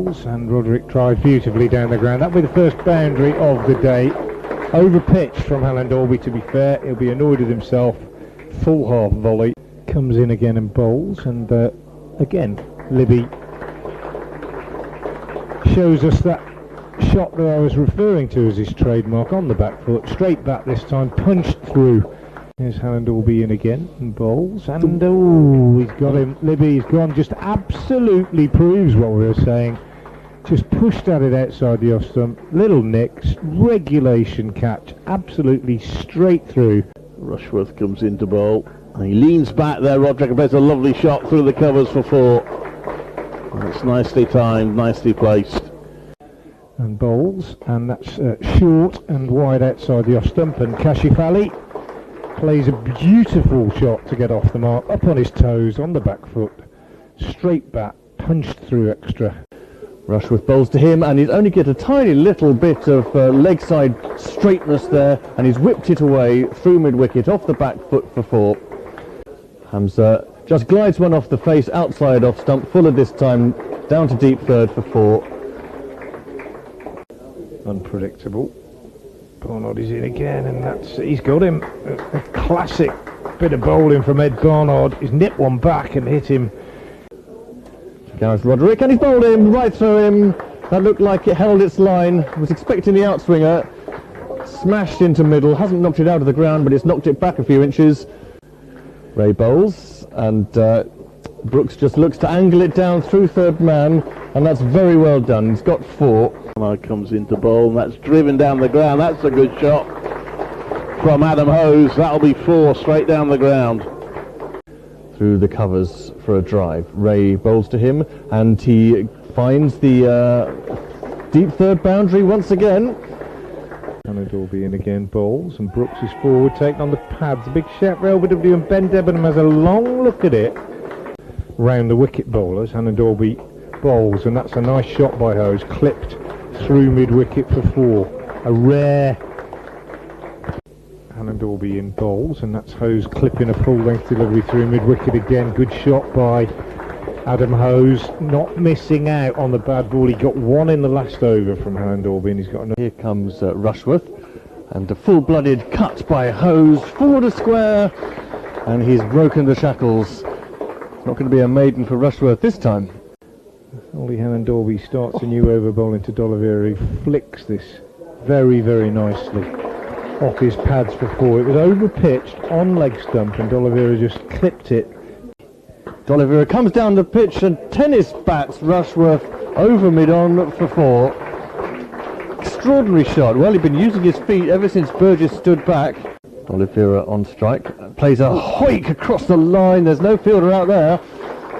bowls, and Roderick drives beautifully down the ground. That'll be the first boundary of the day. Over pitch from Hannon-Dalby, to be fair. He'll be annoyed with himself. Full half volley. Comes in again and bowls, and again Libby shows us that shot that I was referring to as his trademark on the back foot. Straight back this time, punched through. Here's Hannon-Dalby in again and bowls, and oh, he's got him. Libby's gone, just absolutely proves what we were saying. Just pushed at it outside the off stump. Little nicks, regulation catch, absolutely straight through. Rushworth comes in to bowl. And he leans back there. Roderick plays a lovely shot through the covers for 4. And it's nicely timed, nicely placed. And bowls, and that's short and wide outside the off stump, and Kashif plays a beautiful shot to get off the mark, up on his toes, on the back foot, straight back, punched through extra. Rushworth bowls to him, and he's only get a tiny little bit of leg side straightness there, and he's whipped it away through mid-wicket off the back foot for 4. Hamza just glides one off the face, outside off stump, fuller this time, down to deep third for 4. Unpredictable. Barnard is in again, and he's got him. A classic bit of bowling from Ed Barnard. He's nipped one back and hit him. Gareth Roderick, and he's bowled him right through him. That looked like it held its line. Was expecting the outswinger. Smashed into middle. Hasn't knocked it out of the ground, but it's knocked it back a few inches. Ray bowls, and Brooks just looks to angle it down through third man, and that's very well done. He's got 4. Barnard comes into bowl, and that's driven down the ground. That's a good shot from Adam Hose. That'll be 4 straight down the ground. Through the covers for a drive. Ray bowls to him, and he finds the deep third boundary once again. Hannon-Dalby in again, bowls, and Brooks is forward, taking on the pads. A big shout for LBW, and Ben Debenham has a long look at it. Round the wicket bowlers, Hannon-Dalby bowls, and that's a nice shot by Hose, clipped through mid-wicket for 4. A rare. Hannon-Dalby in bowls, and that's Hose clipping a full-length delivery through mid-wicket again. Good shot by Adam Hose, not missing out on the bad ball. He got 1 in the last over from Hannon-Dalby, and he's got another. Here comes Rushworth, and a full-blooded cut by Hose, forward a square, and he's broken the shackles. It's not going to be a maiden for Rushworth this time. Olly Hannon-Dalby starts a new over bowling to D'Oliveira, who flicks this very, very nicely off his pads for 4. It was over pitched on leg stump, and D'Oliveira just clipped it. D'Oliveira comes down the pitch and tennis bats Rushworth over mid-on for 4. Extraordinary shot. Well, he'd been using his feet ever since Burgess stood back. D'Oliveira on strike, plays a hoik across the line. There's no fielder out there.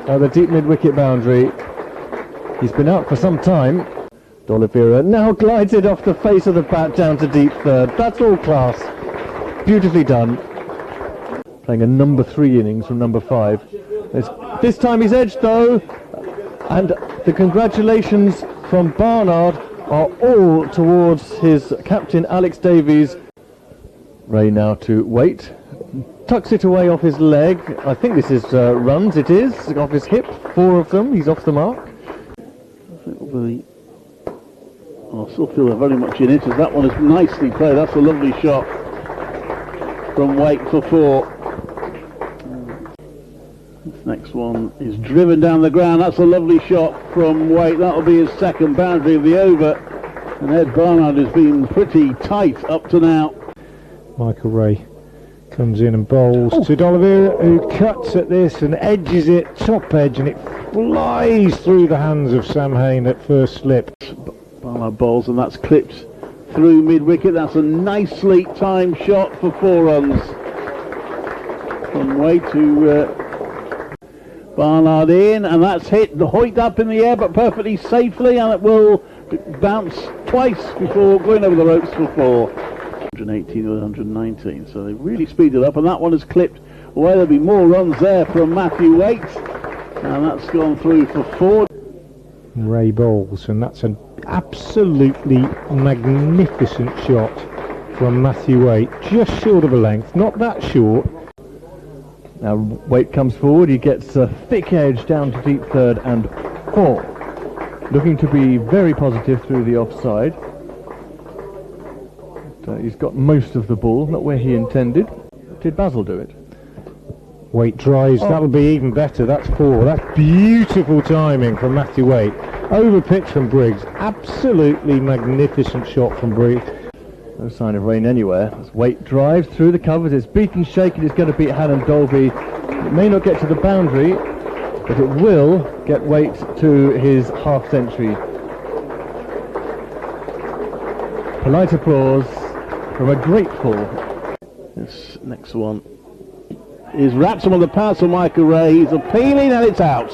The deep mid-wicket boundary. He's been out for some time. D'Oliveira now glides it off the face of the bat down to deep third. That's all class. Beautifully done. Playing a number 3 innings from number 5. This time he's edged though, and the congratulations from Barnard are all towards his captain Alex Davies. Ray now to wait, tucks it away off his leg. I think this is runs, it is, off his hip, 4 of them, he's off the mark. I still feel they're very much in it, as that one is nicely played. That's a lovely shot from Waite for 4. This next one is driven down the ground. That's a lovely shot from Waite. That'll be his second boundary of the over. And Ed Barnard has been pretty tight up to now. Michael Ray comes in and bowls to D'Oliveira, who cuts at this and edges it, top edge, and it flies through the hands of Sam Hain at first slip. Barnard bowls, and that's clipped through mid-wicket. That's a nicely timed shot for 4 runs. From Waite to Barnard in, and that's hit the hoiked up in the air, but perfectly safely, and it will bounce twice before going over the ropes for 4. 118 or 119, so they really speeded up, and that one is clipped away. There'll be more runs there from Matthew Waite, and that's gone through for 4. Ray bowls, and that's an absolutely magnificent shot from Matthew Waite, just short of a length, not that short. Now Waite comes forward, he gets a thick edge down to deep third and 4. looking to be very positive through the offside. But, he's got most of the ball, not where he intended. Did Basil do it? Waite drives, that'll be even better. That's 4. That's beautiful timing from Matthew Waite. Over pitch from Briggs. Absolutely magnificent shot from Briggs. No sign of rain anywhere. As Waite drives through the covers, it's beaten, shaken, it's going to beat Hannon-Dalby. It may not get to the boundary, but it will get Waite to his half century. Polite applause from a grateful. This next one is Wraxham on the pass of Michael Ray. He's appealing and it's out.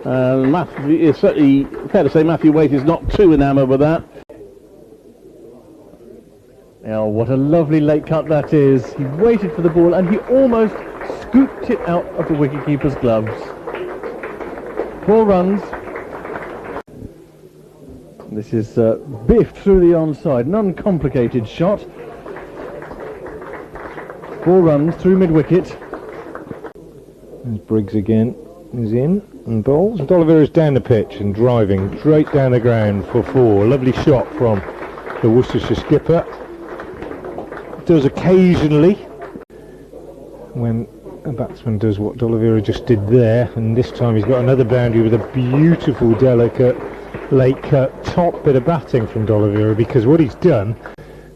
It's certainly fair to say Matthew Waite is not too enamoured with that. Oh, what a lovely late cut that is. He waited for the ball and he almost scooped it out of the wicketkeeper's gloves. 4 runs. This is biffed through the onside. An uncomplicated shot. 4 runs through mid-wicket. There's Briggs again. He's in and bowls. And D'Oliveira is down the pitch and driving straight down the ground for 4. Lovely shot from the Worcestershire skipper. Does occasionally when a batsman does what D'Oliveira just did there, and this time he's got another boundary with a beautiful, delicate, late cut, top bit of batting from D'Oliveira, because what he's done,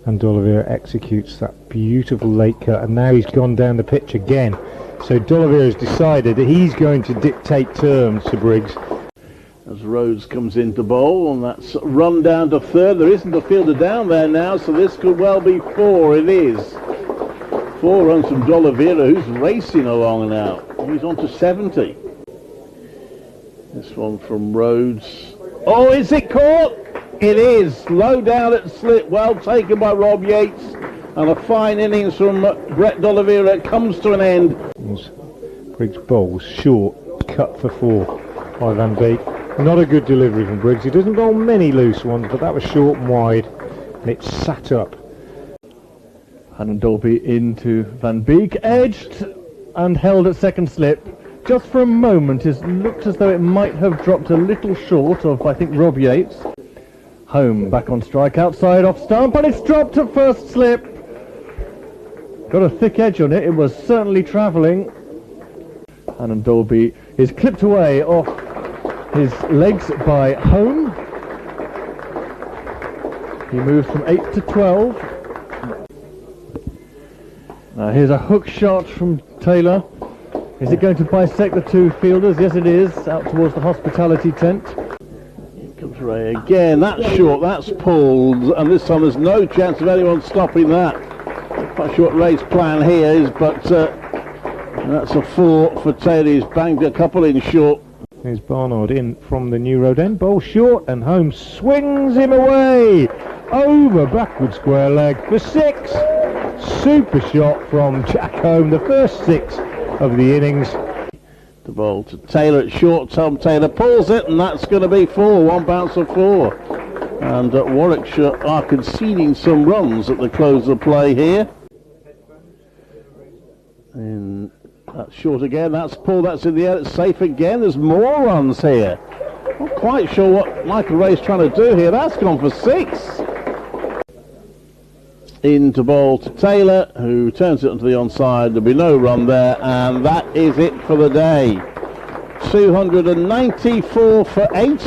and D'Oliveira executes that beautiful late cut, and now he's gone down the pitch again. So D'Oliveira has decided that he's going to dictate terms to Briggs. As Rhodes comes in to bowl, and that's run down to 3rd. There isn't a fielder down there now, so this could well be 4. It is. 4 runs from D'Oliveira, who's racing along now. He's on to 70. This one from Rhodes. Oh, is it caught? It is. Low down at slip. Well taken by Rob Yates. And a fine innings from Brett D'Oliveira comes to an end. Briggs bowls short, cut for 4 by Van Beek. Not a good delivery from Briggs. He doesn't bowl many loose ones, but that was short and wide, and it sat up. Hannon-Dalby into Van Beek, edged and held at second slip. Just for a moment, it looked as though it might have dropped a little short of, I think, Rob Yates. Home back on strike, outside off stump, but it's dropped at first slip. Got a thick edge on it. It was certainly travelling. Hannon-Dalby is clipped away off his legs by Home. He moves from 8 to 12. Now here's a hook shot from Taylor. Is it going to bisect the 2 fielders? Yes, it is. Out towards the hospitality tent. Here comes Ray again. That's short. That's pulled. And this time there's no chance of anyone stopping that. Quite sure what Ray's plan here is, but that's a 4 for Taylor. He's banged a couple in short. There's Barnard in from the New Road end. Bowl short, and Home swings him away. Over backward square leg for 6. Super shot from Jack Home, the first 6 of the innings. The ball to Taylor at short. Tom Taylor pulls it, and that's going to be 4. 1 bounce of 4. And Warwickshire are conceding some runs at the close of play here. And that's short again. That's pulled. That's in the air. It's safe again. There's more runs here. Not quite sure what Michael Ray's trying to do here. That's gone for 6. Into bowl to Taylor, who turns it onto the onside. There'll be no run there, and that is it for the day. 294 for 8.